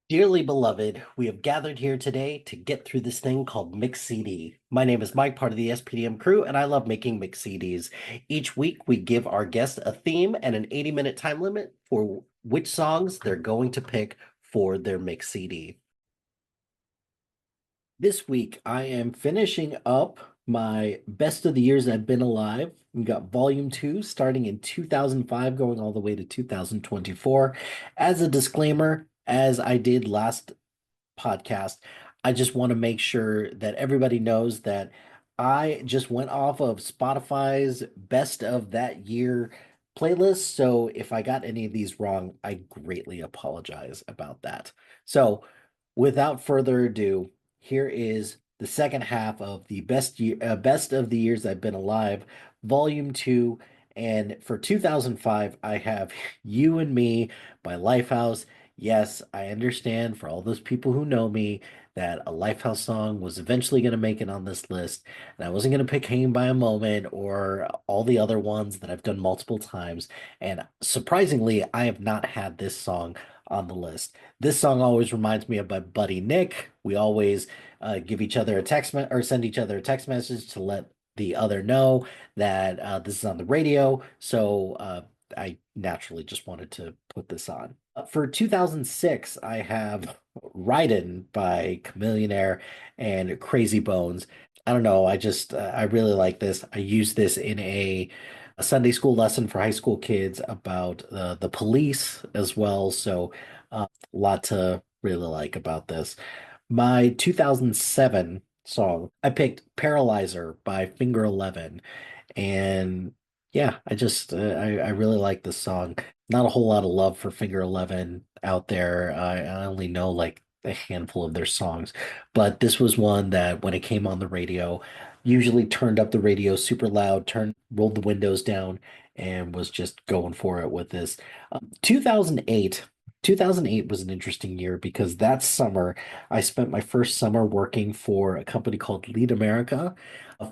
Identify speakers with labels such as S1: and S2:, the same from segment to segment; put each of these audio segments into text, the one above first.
S1: Dearly beloved, we have gathered here today to get through this thing called Mix CD. My name is Mike, part of the SPDM crew, and I love making Mix CDs. Each week, we give our guests a theme and an 80-minute time limit for which songs they're going to pick for their Mix CD. This week, I am finishing up my best of the years I've been alive. We got volume two starting in 2005, going all the way to 2024. As a disclaimer, as I did last podcast, I just want to make sure that everybody knows that I just went off of Spotify's best of that year playlist. So if I got any of these wrong, I greatly apologize about that. So without further ado, here is the second half of the best of the years I've been alive, volume two. And for 2005, I have You and Me by Lifehouse. Yes, I understand for all those people who know me that a Lifehouse song was eventually going to make it on this list, and I wasn't going to pick Hanging by a Moment or all the other ones that I've done multiple times. And surprisingly, I have not had this song on the list. This song always reminds me of my buddy Nick. We always give each other a or send each other a text message to let the other know that this is on the radio. So I naturally just wanted to put this on. For 2006, I have Ridin' by Chamillionaire and Crazy Bones. I don't know. I really like this. I use this in a Sunday school lesson for high school kids about the police as well. So a lot to really like about this. My 2007 song, I picked Paralyzer by Finger Eleven. And yeah, I really like this song. Not a whole lot of love for Finger Eleven out there. I only know like a handful of their songs, but this was one that when it came on the radio, usually turned up the radio super loud, rolled the windows down, and was just going for it with this. 2008. 2008 was an interesting year because that summer I spent my first summer working for a company called Lead America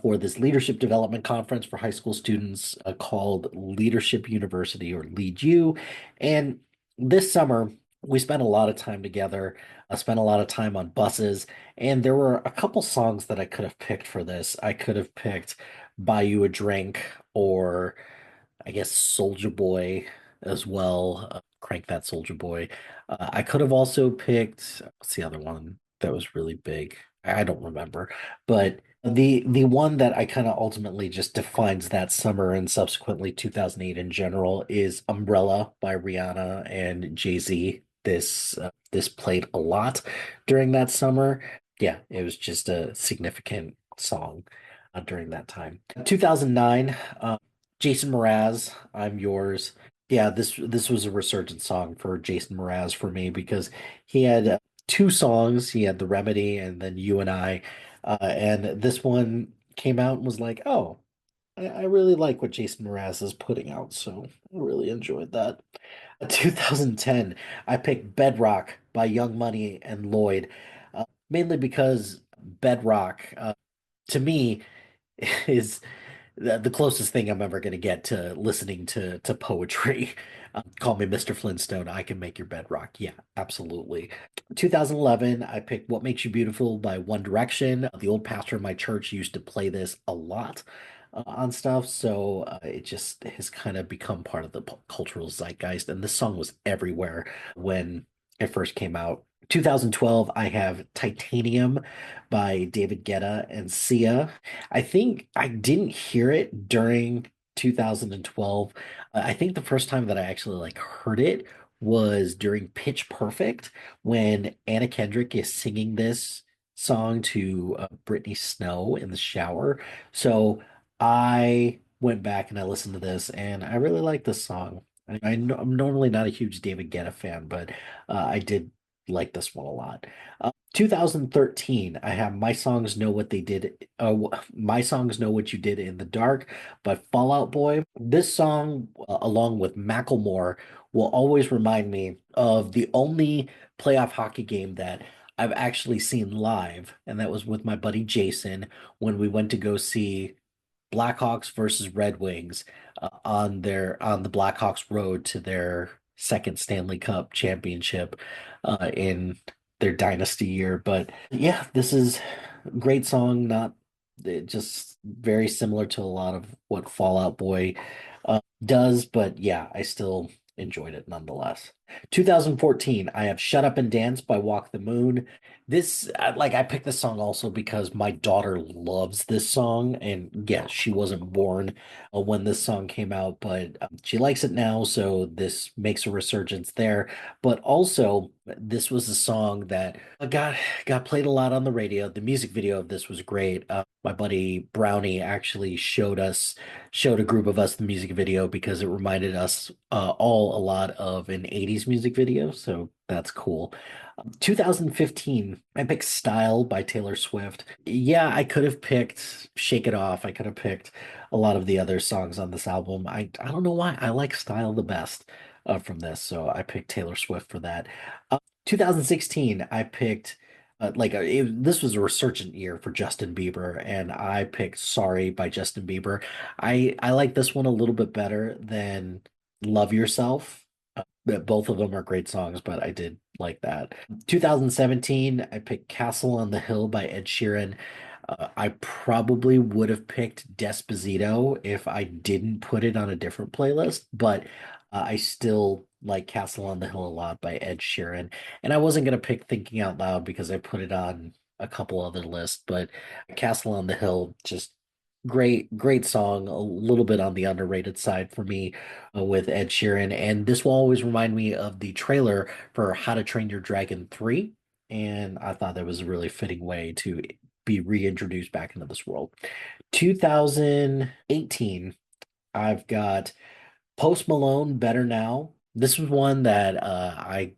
S1: for this leadership development conference for high school students called Leadership University or Lead U. And this summer, we spent a lot of time together. I spent a lot of time on buses, and there were a couple songs that I could have picked for this. I could have picked Buy You a Drink or I guess Soldier Boy as well. Crank That Soldier Boy. I could have also picked what's the other one that was really big? I don't remember, but the one that I kind of ultimately just defines that summer and subsequently 2008 in general is Umbrella by Rihanna and Jay-Z. This played a lot during that summer. Yeah, it was just a significant song during that time. 2009, Jason Mraz, I'm Yours. Yeah, this was a resurgent song for Jason Mraz for me because he had two songs. He had The Remedy and then You and I. And this one came out and was like, oh, I really like what Jason Mraz is putting out. So I really enjoyed that. 2010, I picked Bedrock by Young Money and Lloyd, mainly because Bedrock, to me, is the closest thing I'm ever going to get to listening to poetry. Call me Mr. Flintstone. I can make your bed rock. Yeah, absolutely. 2011, I picked What Makes You Beautiful by One Direction. The old pastor in my church used to play this a lot on stuff, so it just has kind of become part of the cultural zeitgeist. And this song was everywhere when it first came out. 2012, I have Titanium by David Guetta and Sia. I think I didn't hear it during 2012. I think the first time that I actually like heard it was during Pitch Perfect when Anna Kendrick is singing this song to Brittany Snow in the shower. So I went back and I listened to this and I really like this song. I'm normally not a huge David Guetta fan, but I did like this one a lot. 2013, I have My Songs Know What They Did, My Songs Know What You Did in the Dark by Fall Out Boy. This song, along with Macklemore, will always remind me of the only playoff hockey game that I've actually seen live, and that was with my buddy Jason when we went to go see Blackhawks versus Red Wings on the Blackhawks road to their second Stanley Cup championship in their dynasty year. But yeah, this is a great song, not just very similar to a lot of what Fall Out Boy does, but yeah, I still enjoyed it nonetheless. 2014, I have Shut Up and Dance by Walk the Moon. This, like, I picked this song also because my daughter loves this song. And yeah, she wasn't born when this song came out, but she likes it now. So this makes a resurgence there. But also, this was a song that got played a lot on the radio. The music video of this was great. My buddy Brownie actually showed a group of us the music video because it reminded us all a lot of an 80s music video. So that's cool. 2015, I picked Style by Taylor Swift. Yeah, I could have picked Shake It Off. I could have picked a lot of the other songs on this album. I don't know why. I like Style the best from this. So I picked Taylor Swift for that. 2016, I picked this was a resurgent year for Justin Bieber, and I picked Sorry by Justin Bieber. I like this one a little bit better than Love Yourself. Both of them are great songs, but I did like that. 2017, I picked Castle on the Hill by Ed Sheeran. I probably would have picked Despacito if I didn't put it on a different playlist, but I still like Castle on the Hill a lot by Ed Sheeran. And I wasn't going to pick Thinking Out Loud because I put it on a couple other lists, but Castle on the Hill, just great song, a little bit on the underrated side for me with Ed Sheeran. And this will always remind me of the trailer for How to Train Your Dragon 3. And I thought that was a really fitting way to be reintroduced back into this world. 2018, I've got Post Malone, Better Now. This was one that I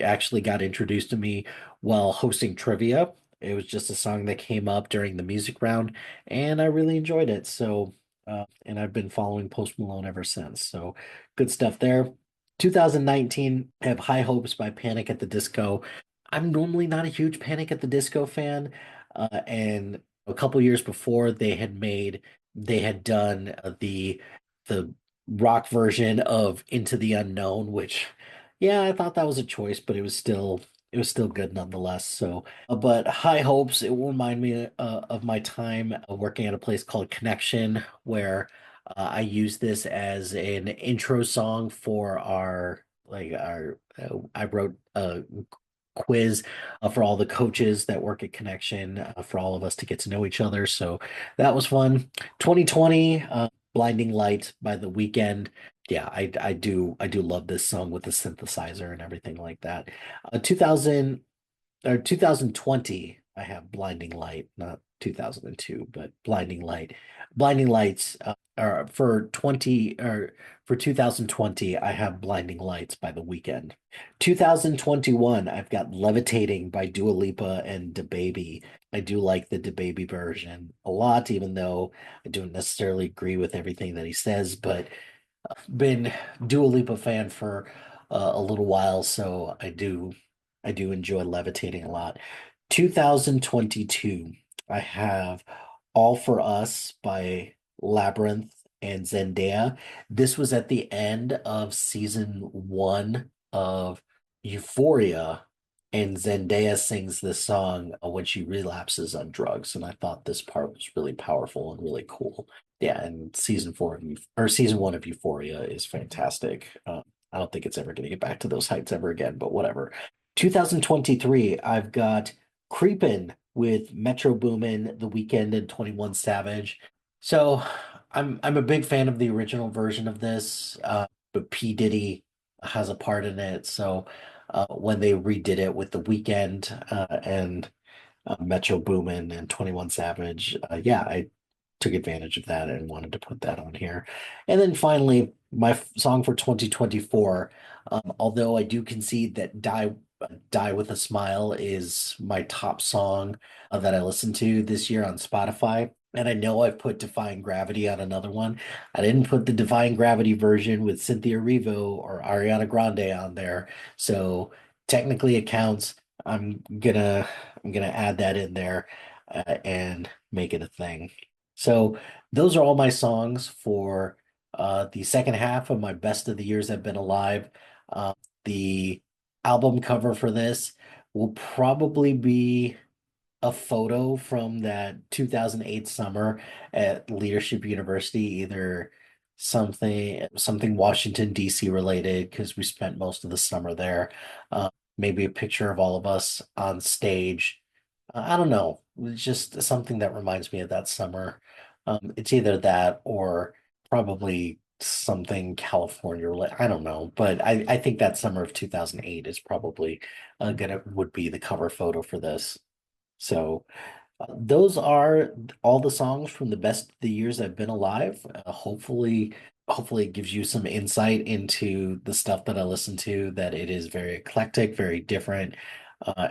S1: actually got introduced to me while hosting trivia. It was just a song that came up during the music round, and I really enjoyed it. So, and I've been following Post Malone ever since. So, good stuff there. 2019, I have High Hopes by Panic at the Disco. I'm normally not a huge Panic at the Disco fan, and a couple years before they had done the rock version of Into the Unknown, which, yeah, I thought that was a choice, but it was still good nonetheless. So, but High Hopes, it will remind me of my time working at a place called Connection, where I used this as an intro song for I wrote a quiz for all the coaches that work at Connection for all of us to get to know each other. So that was fun. 2020, Blinding Light by The Weeknd. Yeah, I do love this song with the synthesizer and everything like that. 2000 or 2020, I have Blinding Light, not 2002, but Blinding Light. Blinding Lights are for 20 or for 2020, I have Blinding Lights by The Weeknd. 2021, I've got Levitating by Dua Lipa and DaBaby. I do like the DaBaby version a lot, even though I don't necessarily agree with everything that he says, but been Dua Lipa fan for a little while, so I do enjoy Levitating a lot. 2022, I have All for Us by Labyrinth and Zendaya. This was at the end of season 1 of Euphoria, and Zendaya sings this song when she relapses on drugs, and I thought this part was really powerful and really cool. Yeah, and season 1 of Euphoria is fantastic. I don't think it's ever going to get back to those heights ever again, but whatever. 2023, I've got Creepin' with Metro Boomin, The Weeknd, and 21 Savage. So I'm a big fan of the original version of this, but P. Diddy has a part in it. So when they redid it with The Weeknd and Metro Boomin and 21 Savage, yeah, I took advantage of that and wanted to put that on here. And then finally, my song for 2024, although I do concede that Die with a Smile is my top song that I listened to this year on Spotify. And I know I've put Defying Gravity on another one. I didn't put the Defying Gravity version with Cynthia Erivo or Ariana Grande on there. So technically it counts. I'm gonna add that in there and make it a thing. So those are all my songs for the second half of my best of the years I've been alive. The album cover for this will probably be a photo from that 2008 summer at Leadership University, either something Washington DC related because we spent most of the summer there. Maybe a picture of all of us on stage. I don't know. It's just something that reminds me of that summer. It's either that or probably something California related. I don't know, but I think that summer of 2008 is probably gonna would be the cover photo for this. So those are all the songs from the best of the years I've been alive. Hopefully it gives you some insight into the stuff that I listen to, that it is very eclectic, very different,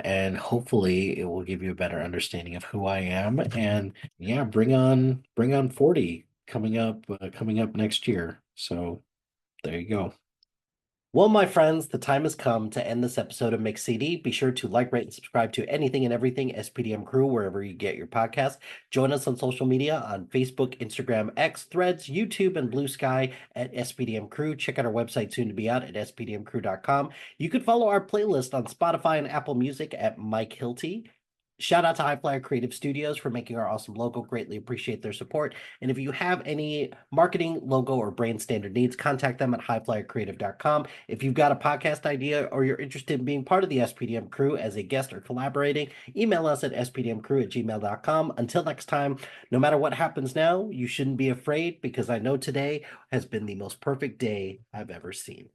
S1: and hopefully it will give you a better understanding of who I am. And yeah, bring on 40 coming up next year. So there you go. Well, my friends, the time has come to end this episode of Mix CD. Be sure to like, rate, and subscribe to anything and everything SPDM Crew wherever you get your podcast. Join us on social media on Facebook, Instagram, X, Threads, YouTube, and Blue Sky at SPDM Crew. Check out our website soon to be out at spdmcrew.com. You can follow our playlist on Spotify and Apple Music at Mike Hilty. Shout out to High Flyer Creative Studios for making our awesome logo. Greatly appreciate their support. And if you have any marketing, logo, or brand standard needs, contact them at highflyercreative.com. If you've got a podcast idea or you're interested in being part of the SPDM crew as a guest or collaborating, email us at spdmcrew@gmail.com. Until next time, no matter what happens now, you shouldn't be afraid because I know today has been the most perfect day I've ever seen.